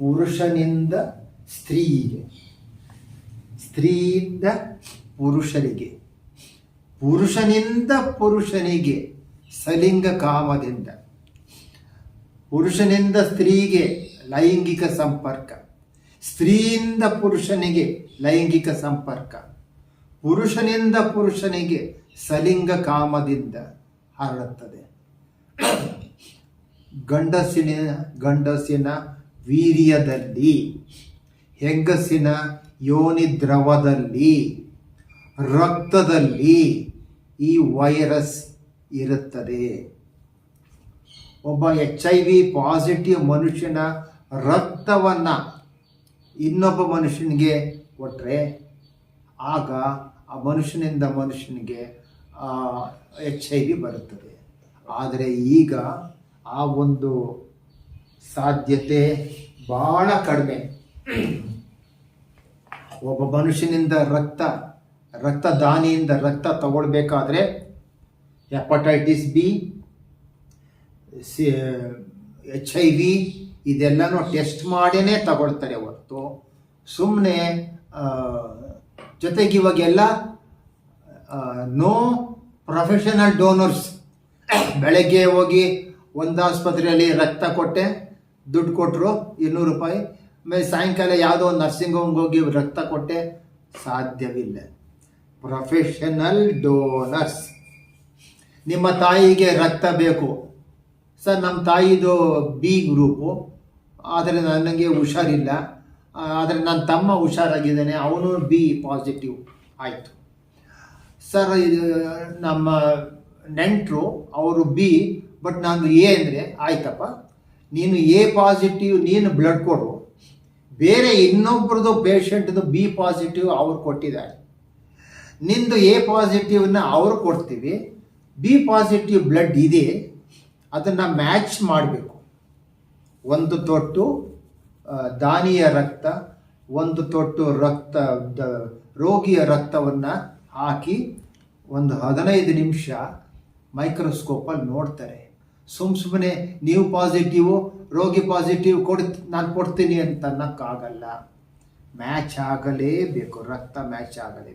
ಪುರುಷನಿಂದ ಸ್ತ್ರೀಗೆ, ಸ್ತ್ರೀಯಿಂದ ಪುರುಷನಿಗೆ, ಪುರುಷನಿಂದ ಪುರುಷನಿಗೆ ಸಲಿಂಗ ಕಾಮದಿಂದ, ಪುರುಷನಿಂದ ಸ್ತ್ರೀಗೆ ಲೈಂಗಿಕ ಸಂಪರ್ಕ, ಸ್ತ್ರೀಯಿಂದ ಪುರುಷನಿಗೆ ಲೈಂಗಿಕ ಸಂಪರ್ಕ, ಪುರುಷನಿಂದ ಪುರುಷನಿಗೆ ಸಲಿಂಗ ಕಾಮದಿಂದ ಹರಡುತ್ತದೆ. ಗಂಡಸಿನ ವೀರ್ಯದಲ್ಲಿ, ಹೆಂಗಸಿನ ಯೋನಿ ದ್ರವದಲ್ಲಿ, ರಕ್ತದಲ್ಲಿ ಈ ವೈರಸ್ ಇರುತ್ತದೆ. ಒಬ್ಬ HIV ಪಾಸಿಟಿವ್ ಮನುಷ್ಯನ ರಕ್ತವನ್ನು ಇನ್ನೊಬ್ಬ ಮನುಷ್ಯನಿಗೆ ಕೊಟ್ಟರೆ ಆಗ ಆ ಮನುಷ್ಯನಿಂದ ಮನುಷ್ಯನಿಗೆ HIV ಬರುತ್ತದೆ. ಆದರೆ ಈಗ ಆ ಒಂದು ಸಾಧ್ಯತೆ ಭಾಳ ಕಡಿಮೆ. ಒಬ್ಬ ಮನುಷ್ಯನಿಂದ ರಕ್ತದಾನಿಯಿಂದ ರಕ್ತ ತಗೊಳ್ಬೇಕಾದ್ರೆ ಹೆಪಟೈಟಿಸ್ B, HIV ಇದೆಲ್ಲನೂ ಟೆಸ್ಟ್ ಮಾಡಿಯೇ ತಗೊಳ್ತಾರೆ ಹೊರತು ಸುಮ್ಮನೆ ಜೊತೆಗೆ ಇವಾಗೆಲ್ಲ ನೋ ಪ್ರೊಫೆಷನಲ್ ಡೋನರ್ಸ್. ಬೆಳಗ್ಗೆ ಹೋಗಿ ಒಂದು ಆಸ್ಪತ್ರೆಯಲ್ಲಿ ರಕ್ತ ಕೊಟ್ಟೆ, ದುಡ್ಡು ಕೊಟ್ಟರು $200, ಆಮೇಲೆ ಸಾಯಂಕಾಲ ಯಾವುದೋ ಒಂದು ನರ್ಸಿಂಗ್ ಹೋಮ್ಗೆ ಹೋಗಿ ರಕ್ತ ಕೊಟ್ಟೆ, ಸಾಧ್ಯವಿಲ್ಲ. Professional donors. ನಿಮ್ಮ ತಾಯಿಗೆ ರಕ್ತ ಬೇಕು ಸರ್, ನಮ್ಮ ತಾಯಿದು B ಗ್ರೂಪು, ಆದರೆ ನನಗೆ ಹುಷಾರಿಲ್ಲ, ಆದರೆ ನನ್ನ ತಮ್ಮ ಹುಷಾರಾಗಿದ್ದಾನೆ, ಅವನು B ಪಾಸಿಟಿವ್ ಆಯಿತು ಸರ್. ಇದು ನಮ್ಮ ನೆಂಟರು ಅವರು B, ಬಟ್ ನಾನು A ಅಂದರೆ ಆಯ್ತಪ್ಪ, ನೀನು A ಪಾಸಿಟಿವ್, ನೀನು ಬ್ಲಡ್ ಕೊಡು. ಬೇರೆ ಇನ್ನೊಬ್ರದ್ದು ಪೇಷಂಟ್ದು B ಪಾಸಿಟಿವ್ ಅವ್ರು ಕೊಟ್ಟಿದ್ದಾರೆ, ನಿಂದು A ಪಾಸಿಟಿವ್ನ ಅವ್ರು ಕೊಡ್ತೀವಿ. B ಪಾಸಿಟಿವ್ ಬ್ಲಡ್ ಇದೆ, ಅದನ್ನು ಮ್ಯಾಚ್ ಮಾಡಬೇಕು. ಒಂದು ತೊಟ್ಟು ದಾನಿಯ ರಕ್ತ, ಒಂದು ತೊಟ್ಟು ರೋಗಿಯ ರಕ್ತವನ್ನು ಹಾಕಿ ಒಂದು 15 ನಿಮಿಷ ಮೈಕ್ರೋಸ್ಕೋಪಲ್ಲಿ ನೋಡ್ತಾರೆ. ಸುಮ್ಮನೆ ನೀವು ಪಾಸಿಟಿವು, ರೋಗಿ ಪಾಸಿಟಿವ್ ನಾನು ಕೊಡ್ತೀನಿ ಅಂತ ಅನ್ನೋಕ್ಕಾಗಲ್ಲ. ಮ್ಯಾಚ್ ಆಗಲೇಬೇಕು, ರಕ್ತ ಮ್ಯಾಚ್ ಆಗಲೇಬೇಕು.